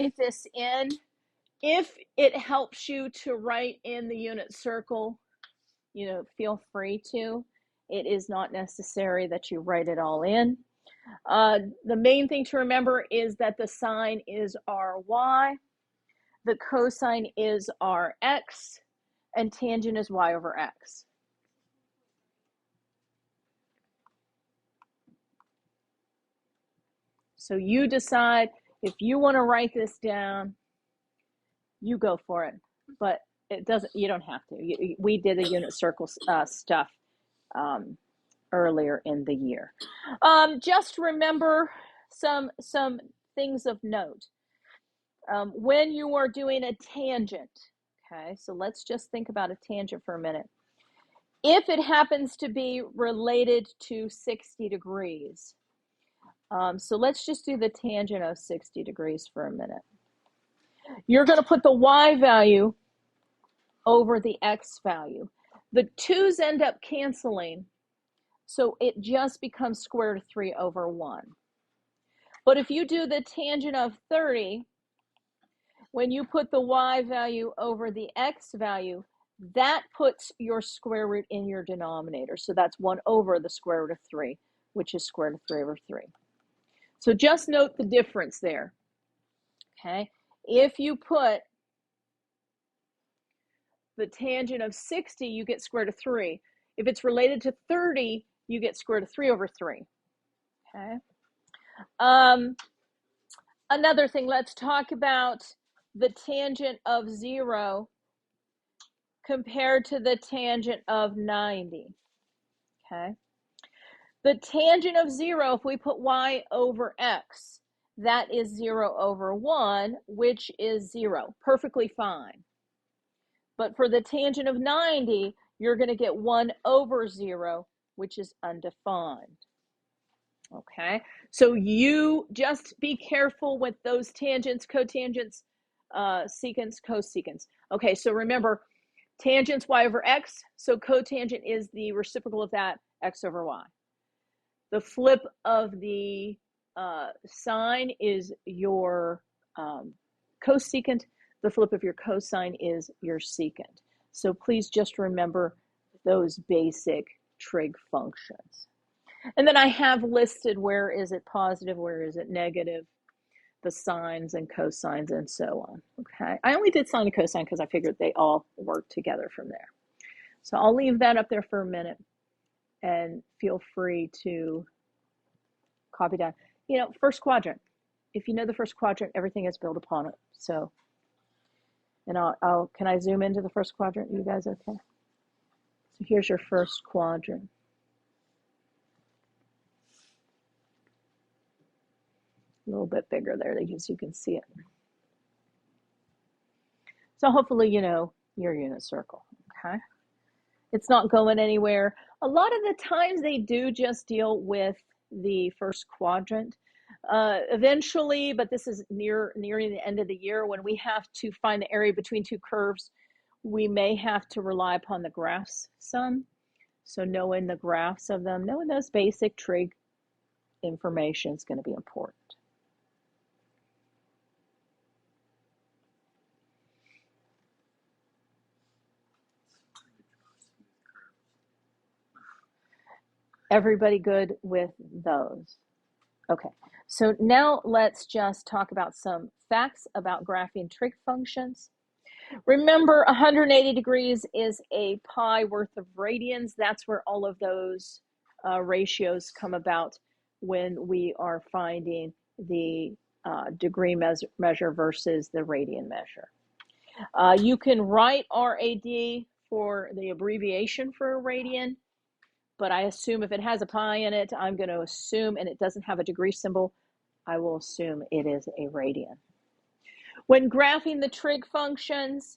write this in. If it helps you to write in the unit circle, you know, feel free to. It is not necessary that you write it all in. The main thing to remember is that the sine is ry, the cosine is rx, and tangent is y over x. So you decide if you want to write this down, you go for it. But it doesn't, you don't have to. We did a unit circle stuff earlier in the year. Just remember some things of note. When you are doing a tangent, okay, so let's just think about a tangent for a minute. If it happens to be related to 60 degrees, so let's just do the tangent of 60 degrees for a minute. You're going to put the y value over the x value. The 2's end up canceling, so it just becomes square root of 3 over 1. But if you do the tangent of 30, when you put the y value over the x value, that puts your square root in your denominator. So that's 1 over the square root of 3, which is square root of 3 over 3. So just note the difference there. Okay, if you put the tangent of 60, you get square root of 3. If it's related to 30, you get square root of 3 over 3. Okay. Another thing, let's talk about the tangent of 0 compared to the tangent of 90. Okay. The tangent of 0, if we put y over x, that is 0 over 1, which is 0. Perfectly fine. But for the tangent of 90, you're going to get 1 over 0, which is undefined. Okay, so you just be careful with those tangents, cotangents, secants, cosecants. Okay, so remember, tangent's y over x, so cotangent is the reciprocal of that, x over y. The flip of the sine is your cosecant. The flip of your cosine is your secant. So please just remember those basic trig functions. And then I have listed where is it positive, where is it negative, the sines and cosines and so on. Okay, I only did sine and cosine because I figured they all work together from there. So I'll leave that up there for a minute and feel free to copy down. You know, first quadrant. If you know the first quadrant, everything is built upon it. So, and can I zoom into the first quadrant? You guys okay? So here's your first quadrant. A little bit bigger there so you can see it. So hopefully you know your unit circle, okay? It's not going anywhere. A lot of the times they do just deal with the first quadrant. Eventually, but this is nearing the end of the year, when we have to find the area between two curves, we may have to rely upon the graphs some. So knowing the graphs of them, knowing those basic trig information is going to be important. Everybody good with those? Okay, so now let's just talk about some facts about graphing trig functions. Remember, 180 degrees is a pi worth of radians. That's where all of those ratios come about when we are finding the degree measure versus the radian measure. You can write RAD for the abbreviation for a radian, but I assume if it has a pi in it, I'm going to assume, and it doesn't have a degree symbol, I will assume it is a radian. When graphing the trig functions,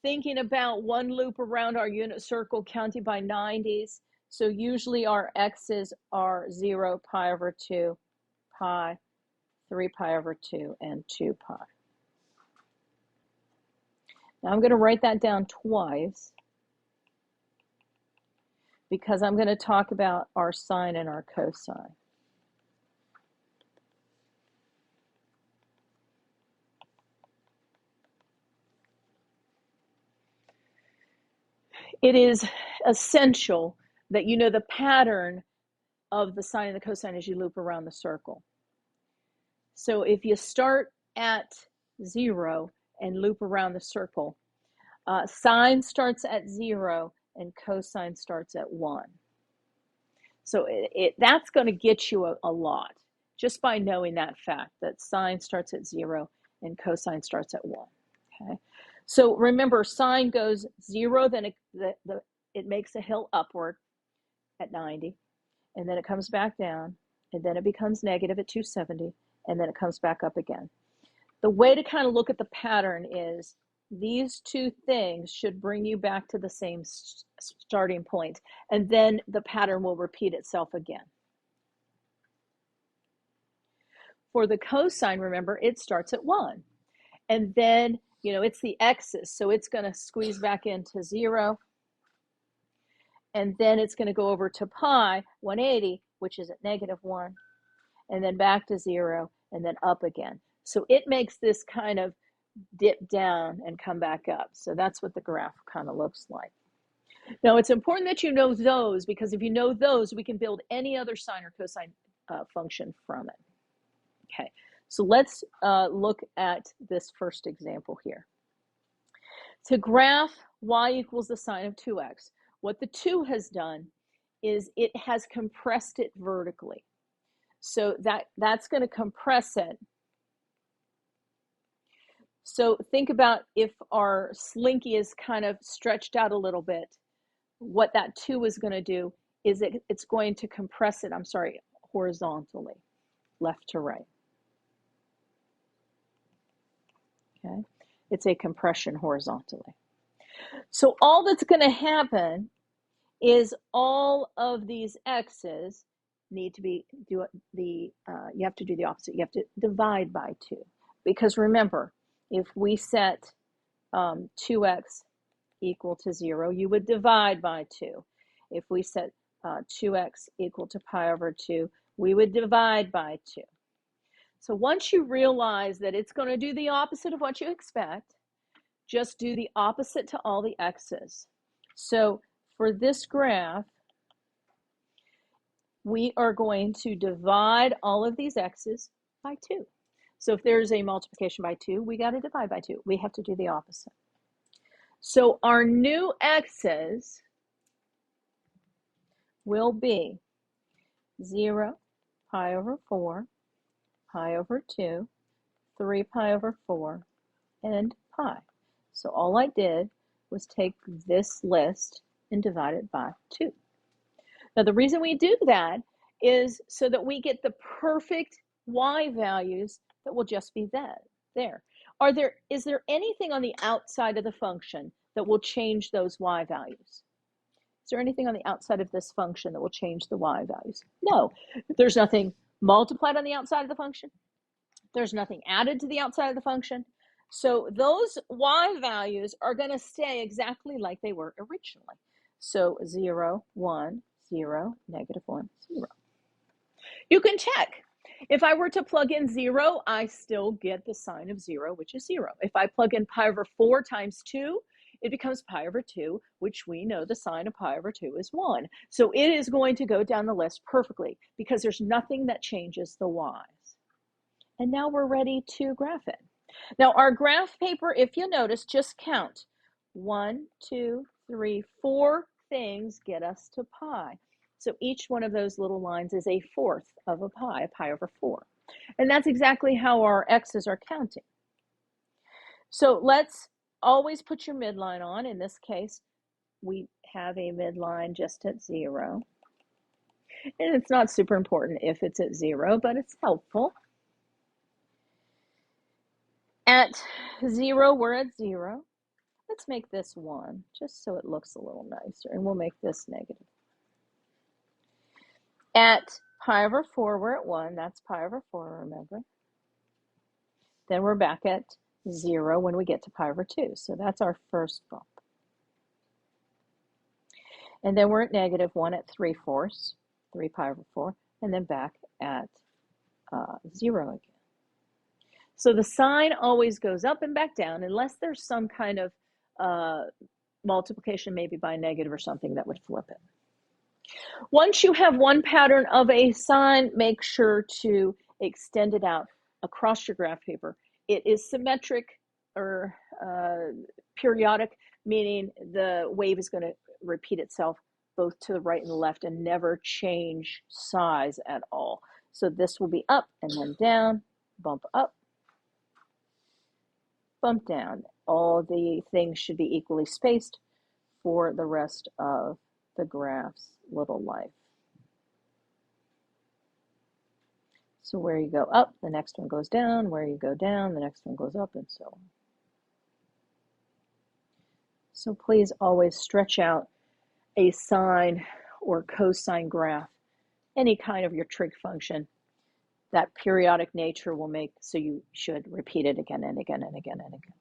thinking about one loop around our unit circle counting by 90s, so usually our x's are 0, pi over 2, pi, 3 pi over 2, and 2 pi. Now I'm going to write that down twice, because I'm going to talk about our sine and our cosine. It is essential that you know the pattern of the sine and the cosine as you loop around the circle. So if you start at 0 and loop around the circle, sine starts at 0 and cosine starts at 1. So that's going to get you a lot just by knowing that fact that sine starts at 0 and cosine starts at 1. Okay. So remember, sine goes 0, then it makes a hill upward at 90, and then it comes back down, and then it becomes negative at 270, and then it comes back up again. The way to kind of look at the pattern is these two things should bring you back to the same starting point, and then the pattern will repeat itself again. For the cosine, remember, it starts at 1, and then, you know, it's the x's, so it's going to squeeze back into 0, and then it's going to go over to pi 180, which is at -1, and then back to 0, and then up again. So it makes this kind of dip down and come back up. So that's what the graph kind of looks like. Now, it's important that you know those, because if you know those, we can build any other sine or cosine function from it. Okay, so let's look at this first example here. To graph y equals the sine of 2x, what the 2 has done is it has compressed it vertically. So that's going to compress it. So think about if our slinky is kind of stretched out a little bit, what that 2 is going to do is it's going to compress it, horizontally, left to right. Okay, it's a compression horizontally. So all that's going to happen is all of these x's need to be you have to do the opposite. You have to divide by 2, because remember, if we set 2x equal to 0, you would divide by 2. If we set 2x equal to pi over 2, we would divide by 2. So once you realize that it's going to do the opposite of what you expect, just do the opposite to all the x's. So for this graph, we are going to divide all of these x's by 2. So if there's a multiplication by 2, we got to divide by 2. We have to do the opposite. So our new x's will be 0, pi over 4, pi over 2, 3 pi over 4, and pi. So all I did was take this list and divide it by 2. Now the reason we do that is so that we get the perfect y values that will just be there. Is there anything on the outside of the function that will change those y values? Is there anything on the outside of this function that will change the y values? No. There's nothing multiplied on the outside of the function. There's nothing added to the outside of the function. So those y values are going to stay exactly like they were originally. So 0, 1, 0, -1, 0. You can check. If I were to plug in 0, I still get the sine of 0, which is 0. If I plug in pi over 4 times 2, it becomes pi over 2, which we know the sine of pi over 2 is 1. So it is going to go down the list perfectly because there's nothing that changes the y's. And now we're ready to graph it. Now our graph paper, if you notice, just count. 1, 2, 3, 4 things get us to pi. So each one of those little lines is a fourth of a pi over 4. And that's exactly how our x's are counting. So let's always put your midline on. In this case, we have a midline just at 0. And it's not super important if it's at 0, but it's helpful. At 0, we're at 0. Let's make this 1, just so it looks a little nicer, and we'll make this negative. At pi over 4, we're at 1. That's pi over 4, remember. Then we're back at 0 when we get to pi over 2. So that's our first bump. And then we're at -1 at 3/4, 3 pi over 4, and then back at 0 again. So the sign always goes up and back down unless there's some kind of multiplication maybe by a negative or something that would flip it. Once you have one pattern of a sign, make sure to extend it out across your graph paper. It is symmetric or periodic, meaning the wave is going to repeat itself both to the right and the left and never change size at all. So this will be up and then down, bump up, bump down. All the things should be equally spaced for the rest of the graph's little life. So where you go up, the next one goes down. Where you go down, the next one goes up, and so on. So please always stretch out a sine or cosine graph, any kind of your trig function. That periodic nature will make so you should repeat it again and again and again and again.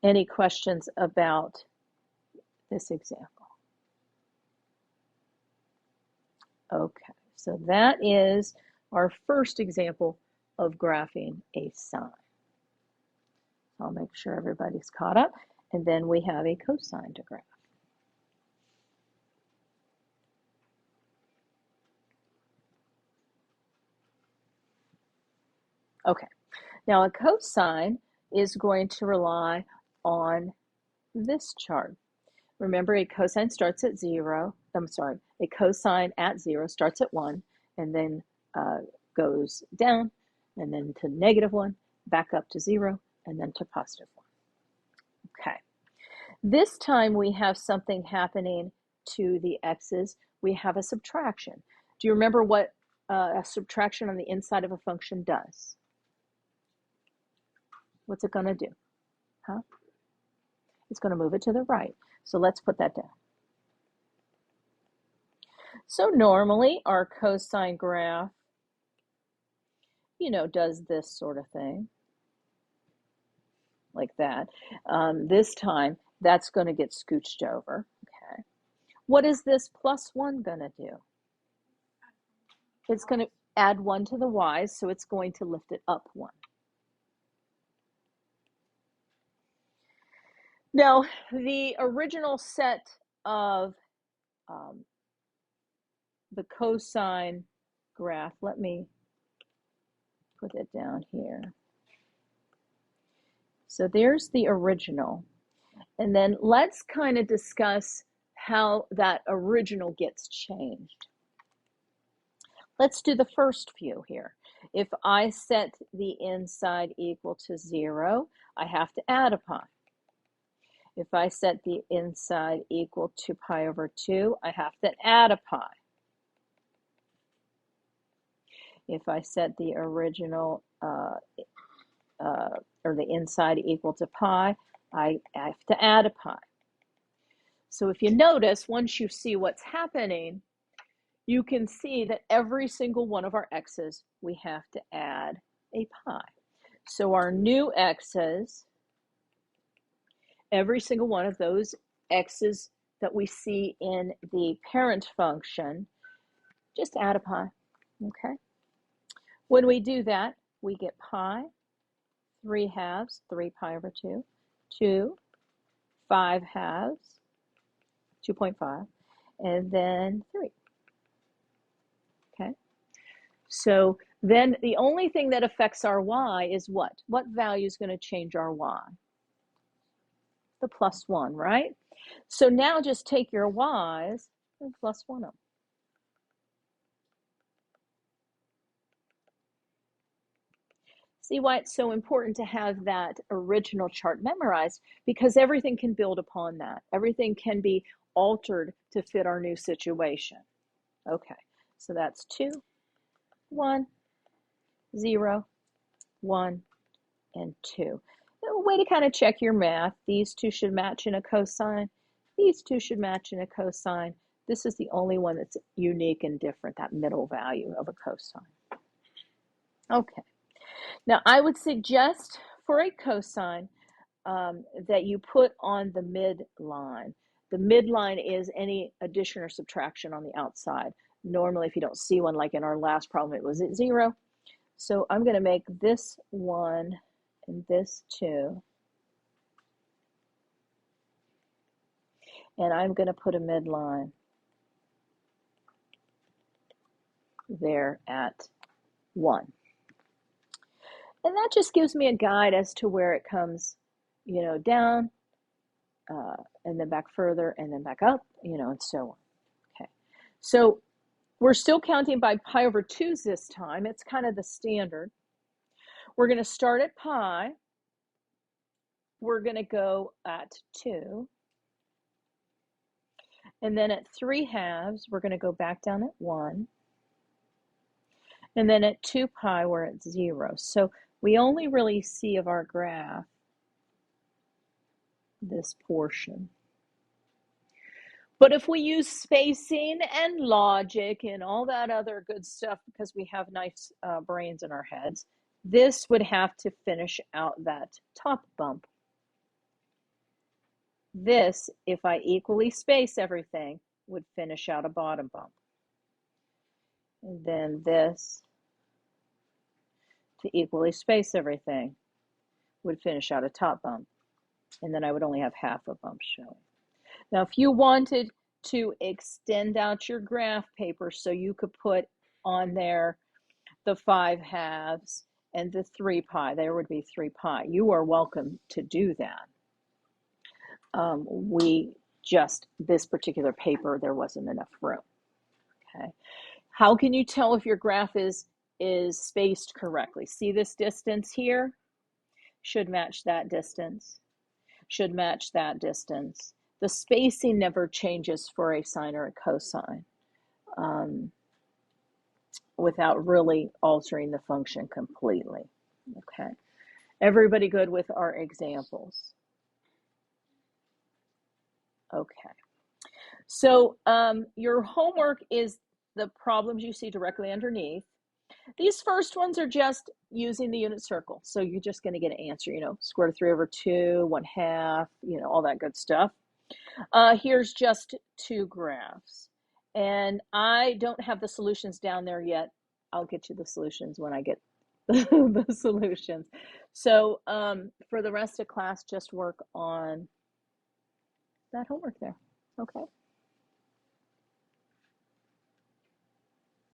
Any questions about this example? Okay, so that is our first example of graphing a sine. I'll make sure everybody's caught up, and then we have a cosine to graph. Okay, now a cosine is going to rely on this chart. Remember, a cosine starts at 0. A cosine at 0 starts at 1 and then goes down and then to -1, back up to 0, and then to +1. Okay. This time we have something happening to the x's. We have a subtraction. Do you remember what a subtraction on the inside of a function does? What's it going to do? Huh? It's going to move it to the right. So let's put that down. So normally our cosine graph, does this sort of thing, like that. This time, that's going to get scooched over. Okay. What is this +1 going to do? It's going to add 1 to the y's, so it's going to lift it up 1. Now, the original set of the cosine graph, let me put it down here. So there's the original. And then let's kind of discuss how that original gets changed. Let's do the first few here. If I set the inside equal to 0, I have to add a pi. If I set the inside equal to pi over 2, I have to add a pi. If I set the original or the inside equal to pi, I have to add a pi. So if you notice, once you see what's happening, you can see that every single one of our x's, we have to add a pi. So our new x's, every single one of those x's that we see in the parent function, just add a pi, okay? When we do that, we get pi, 3/2, 3 pi over 2, 2, 5/2, 2.5, and then 3. Okay, so then the only thing that affects our y is what? What value is going to change our y? The +1, right? So now just take your y's and +1 them. See why it's so important to have that original chart memorized, because everything can build upon that. Everything can be altered to fit our new situation. Okay, so that's 2, 1, 0, 1, and 2. A way to kind of check your math. These two should match in a cosine. These two should match in a cosine. This is the only one that's unique and different, that middle value of a cosine. Okay. Now, I would suggest for a cosine that you put on the midline. The midline is any addition or subtraction on the outside. Normally, if you don't see one, like in our last problem, it was at 0. So I'm going to make this 1 and this 2 and I'm going to put a midline there at 1. And that just gives me a guide as to where it comes, down, and then back further, and then back up, and so on. Okay, so we're still counting by pi over 2's this time. It's kind of the standard. We're going to start at pi. We're going to go at 2. And then at 3/2, we're going to go back down at 1. And then at 2 pi, we're at 0. So we only really see of our graph this portion. But if we use spacing and logic and all that other good stuff, because we have nice brains in our heads, this would have to finish out that top bump. This, if I equally space everything, would finish out a bottom bump. And then this, to equally space everything, would finish out a top bump. And then I would only have half a bump showing. Now, if you wanted to extend out your graph paper so you could put on there the 5/2 and the 3 pi, there would be 3 pi. You are welcome to do that. This particular paper, there wasn't enough room. Okay. How can you tell if your graph is spaced correctly? See this distance here? Should match that distance. Should match that distance. The spacing never changes for a sine or a cosine without really altering the function completely. Okay. Everybody good with our examples? Okay. So your homework is the problems you see directly underneath. These first ones are just using the unit circle. So you're just going to get an answer, square root of 3 over 2, 1/2, all that good stuff. Here's just 2 graphs. And I don't have the solutions down there yet. I'll get you the solutions when I get the solutions. So for the rest of class, just work on that homework there. Okay.